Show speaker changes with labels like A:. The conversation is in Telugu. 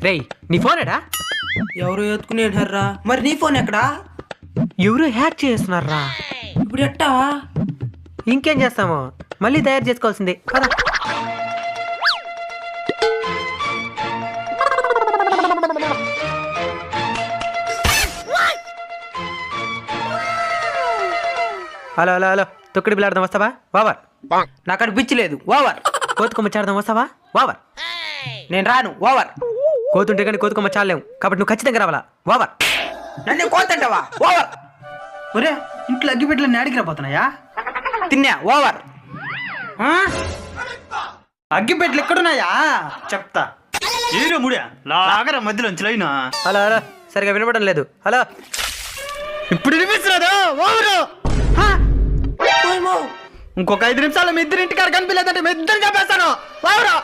A: రేయ్ నీ ఫోన్ ఎడా?
B: ఎవరు ఎత్తుకునేటారా? మరి నీ ఫోన్ ఎక్కడా?
A: ఎవరు హ్యాక్ చేస్తున్నారా?
B: ఇప్పుడు ఎట్టా?
A: ఇంకేం చేస్తాము, మళ్ళీ తయారు చేసుకోవాల్సిందే కదా. హలో హలో హలో, తొక్కుడు బిల్లాడదాం వస్తావా? ఓవర్.
B: నాకు అనిపించలేదు. ఓవర్.
A: కోతుకొమ్మ చాడదాం వస్తావా? ఓవర్.
B: నేను రాను. ఓవర్.
A: కోతుంటే కానీ కోతుకొమ్మ చాలేము కాబట్టి నువ్వు ఖచ్చితంగా రావాలా? ఓవర్.
B: నన్ను కోతంటావా? ఓవర్.
C: ఒరే ఇంట్లో అగ్గిపెట్టెలు నేడికి రాబోతున్నాయా?
B: తిన్నా. ఓవర్.
C: అగ్గిపెట్టెలు ఎక్కడున్నాయా చెప్తా. ఏరే ముడియా లాగరా మధ్యలోంచి లైనా.
A: హలో హలో, సరిగా వినపడడం లేదు. హలో,
C: ఇప్పుడు వినిపిస్తున్నదా? ఓవరు. ఇంకొక 5 నిమిషాలు మీ ఇద్దరు ఇంటికాడ కనిపించలేదంటే మీ ఇద్దరు చెప్పేస్తాను. ఓవరు.